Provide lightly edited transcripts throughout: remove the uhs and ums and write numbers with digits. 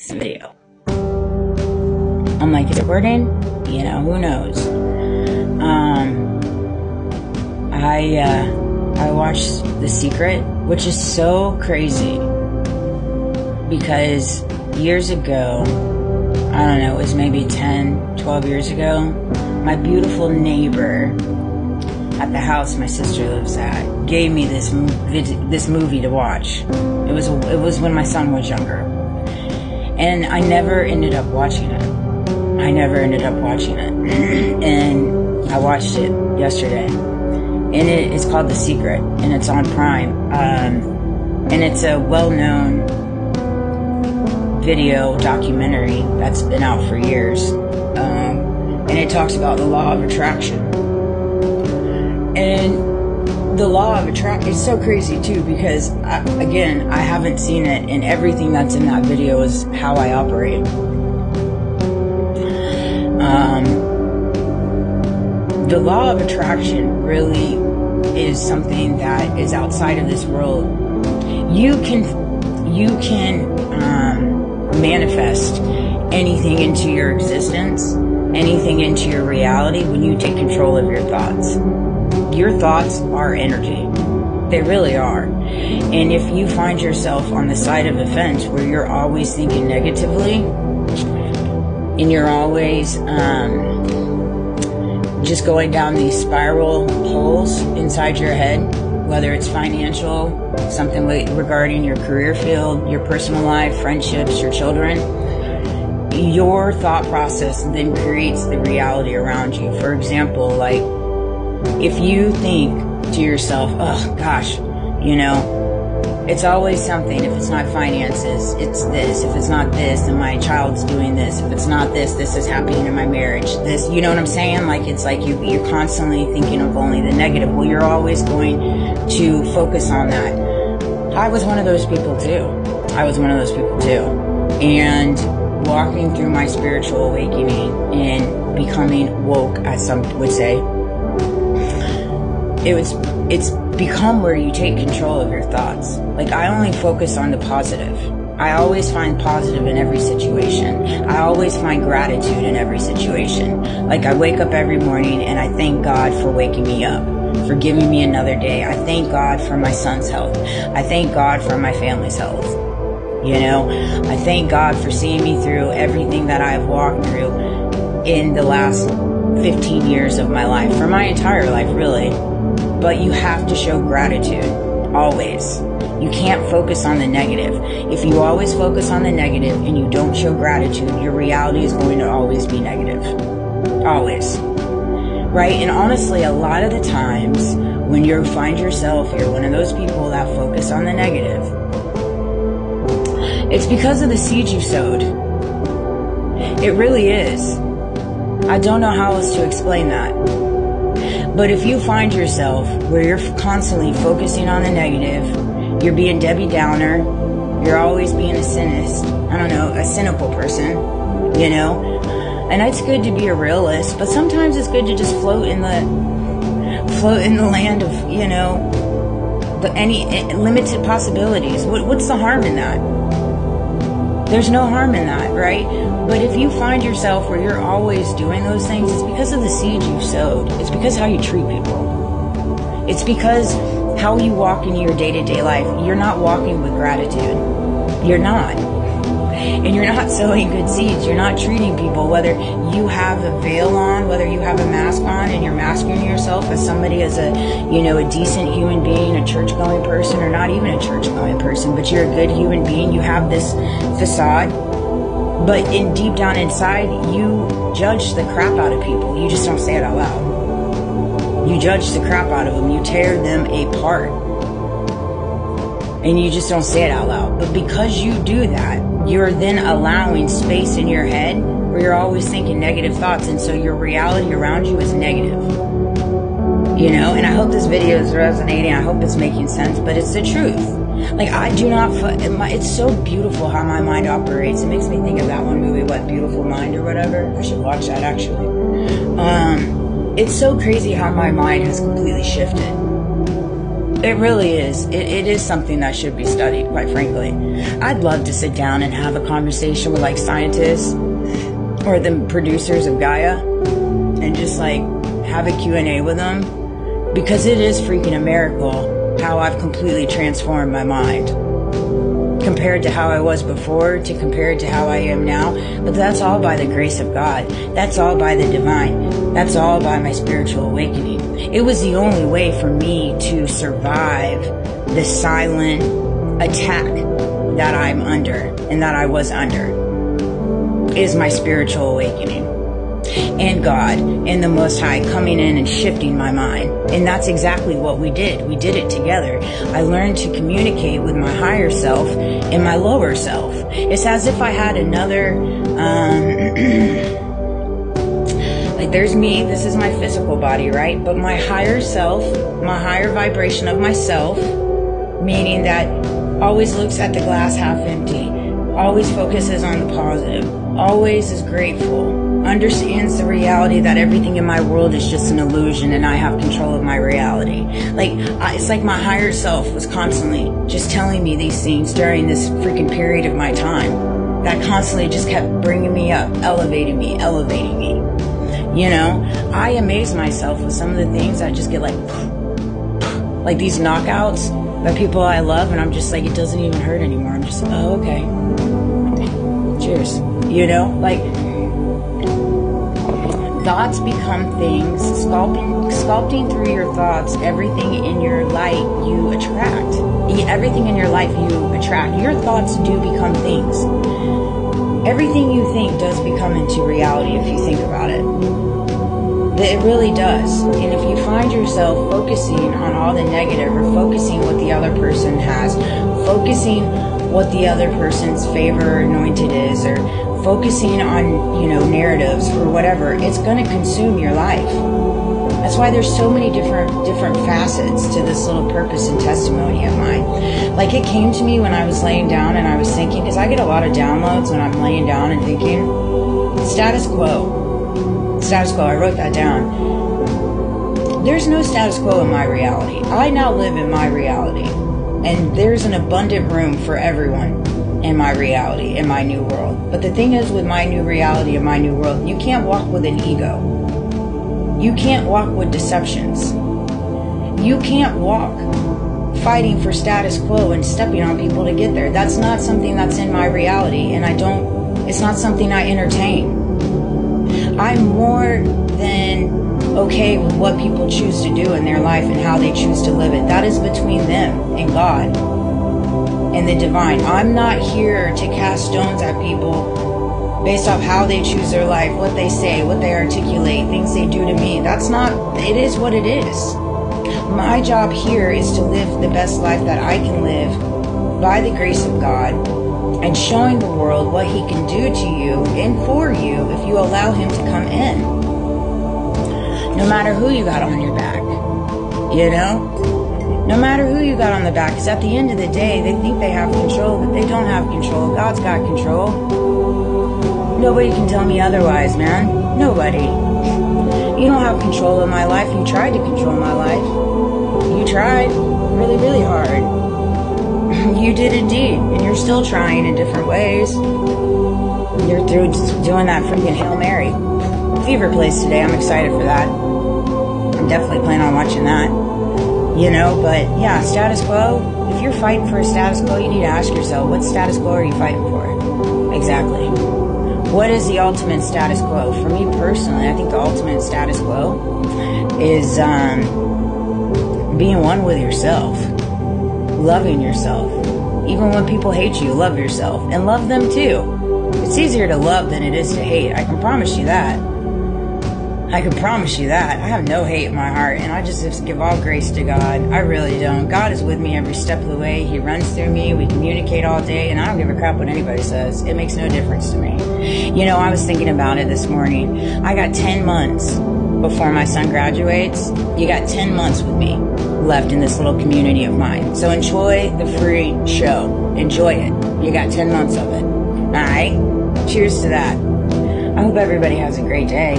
video. I'm like, is it working? You know, who knows? I watched The Secret, which is so crazy because years ago, I don't know, it was maybe 10, 12 years ago, my beautiful neighbor at the house my sister lives at gave me this movie to watch. It was when my son was younger, and I never ended up watching it. And I watched it yesterday, and it's called The Secret, and it's on Prime, and it's a well-known video documentary that's been out for years, and it talks about the law of attraction. And the law of attraction is so crazy too, because I haven't seen it, and everything that's in that video is how I operate. The law of attraction really is something that is outside of this world. You can manifest anything into your existence, anything into your reality, when you take control of your thoughts. Your thoughts are energy. They really are. And if you find yourself on the side of the fence where you're always thinking negatively, and you're always just going down these spiral holes inside your head, whether it's financial, something regarding your career field, your personal life, friendships, your children, your thought process then creates the reality around you. For example, like, if you think to yourself, oh gosh, you know, it's always something. If it's not finances, it's this. If it's not this, then my child's doing this. If it's not this, this is happening in my marriage. This, you know what I'm saying? Like, it's like you're constantly thinking of only the negative. Well, you're always going to focus on that. I was one of those people too. And walking through my spiritual awakening and becoming woke, as some would say, it's become where you take control of your thoughts. Like, I only focus on the positive. I always find positive in every situation. I always find gratitude in every situation. Like, I wake up every morning and I thank God for waking me up, for giving me another day. I thank God for my son's health. I thank God for my family's health. You know, I thank God for seeing me through everything that I've walked through in the last 15 years of my life, for my entire life, really. But you have to show gratitude, always. You can't focus on the negative. If you always focus on the negative and you don't show gratitude, your reality is going to always be negative. Always. Right? And honestly, a lot of the times when you find yourself, you're one of those people that focus on the negative, it's because of the seeds you sowed. It really is. I don't know how else to explain that. But if you find yourself where you're constantly focusing on the negative, you're being Debbie Downer, you're always being a cynical person, you know, and it's good to be a realist, but sometimes it's good to just float in the land of, you know, any limited possibilities. What's the harm in that? There's no harm in that, right? But if you find yourself where you're always doing those things, it's because of the seeds you've sowed. It's because how you treat people. It's because how you walk in your day-to-day life. You're not walking with gratitude. You're not. And you're not sowing good seeds. You're not treating people, whether you have a veil on, whether you have a mask on, and you're masking yourself as somebody, as a decent human being, a church-going person, or not even a church-going person, but you're a good human being. You have this facade. But deep down inside, you judge the crap out of people. You just don't say it out loud. You judge the crap out of them. You tear them apart. And you just don't say it out loud. But because you do that, you're then allowing space in your head where you're always thinking negative thoughts. And so your reality around you is negative. You know, and I hope this video is resonating. I hope it's making sense, but it's the truth. Like, I do not, it's so beautiful how my mind operates. It makes me think of that one movie, What Beautiful Mind or whatever. I should watch that, actually. It's so crazy how my mind has completely shifted. It really is. It is something that should be studied, quite frankly. I'd love to sit down and have a conversation with like scientists or the producers of Gaia and just like have a Q&A with them, because it is freaking a miracle how I've completely transformed my mind compared to how I was before to compared to how I am now. But that's all by the grace of God. That's all by the divine. That's all by my spiritual awakening. It was the only way for me to survive the silent attack that I'm under and that I was under, is my spiritual awakening. And God and the Most High coming in and shifting my mind. And that's exactly what we did. We did it together. I learned to communicate with my higher self and my lower self. It's as if I had another, like there's me, this is my physical body, right? But my higher self, my higher vibration of myself, meaning that always looks at the glass half empty, always focuses on the positive, always is grateful, understands the reality that everything in my world is just an illusion and I have control of my reality. Like, it's like my higher self was constantly just telling me these things during this freaking period of my time that constantly just kept bringing me up, elevating me. You know, I amaze myself with some of the things that just get like these knockouts by people I love, and I'm just like, it doesn't even hurt anymore. I'm just, oh, okay. Cheers. You know, like, thoughts become things. Sculpting through your thoughts, everything in your life you attract. Everything in your life you attract. Your thoughts do become things. Everything you think does become into reality if you think about it. It really does. And if you find yourself focusing on all the negative, or focusing what the other person has, focusing what the other person's favor or anointed is, or focusing on, you know, narratives or whatever, it's going to consume your life. That's why there's so many different facets to this little purpose and testimony of mine. Like, it came to me when I was laying down and I was thinking, because I get a lot of downloads when I'm laying down and thinking, status quo. Status quo, I wrote that down. There's no status quo in my reality. I now live in my reality. And there's an abundant room for everyone in my reality, in my new world. But the thing is, with my new reality and my new world, you can't walk with an ego. You can't walk with deceptions. You can't walk fighting for status quo and stepping on people to get there. That's not something that's in my reality, and it's not something I entertain. I'm more than okay with what people choose to do in their life and how they choose to live it. That is between them and God and the divine. I'm not here to cast stones at people based off how they choose their life, what they say, what they articulate, things they do to me. That's not, it is what it is. My job here is to live the best life that I can live by the grace of God, and showing the world what he can do to you and for you if you allow him to come in. No matter who you got on your back, you know? No matter who you got on the back, because at the end of the day, they think they have control, but they don't have control. God's got control. Nobody can tell me otherwise, man. Nobody. You don't have control of my life. You tried to control my life. You tried really, really hard. You did indeed, and you're still trying in different ways. You're through doing that freaking Hail Mary. Fever plays today. I'm excited for that. I'm definitely planning on watching that. You know, but yeah, status quo. If you're fighting for a status quo, you need to ask yourself, what status quo are you fighting for? Exactly. What is the ultimate status quo? For me personally, I think the ultimate status quo is being one with yourself. Loving yourself. Even when people hate you, love yourself. And love them too. It's easier to love than it is to hate. I can promise you that. I can promise you that. I have no hate in my heart, and I just give all grace to God. I really don't. God is with me every step of the way. He runs through me. We communicate all day, and I don't give a crap what anybody says. It makes no difference to me. You know, I was thinking about it this morning. I got 10 months before my son graduates. You got 10 months with me left in this little community of mine. So enjoy the free show. Enjoy it. You got 10 months of it. Alright? Cheers to that. I hope everybody has a great day.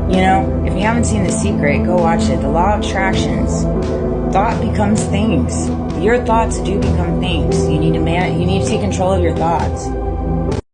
You know, if you haven't seen The Secret, go watch it. The Law of Attractions thought becomes things. Your thoughts do become things. You need to take control of your thoughts.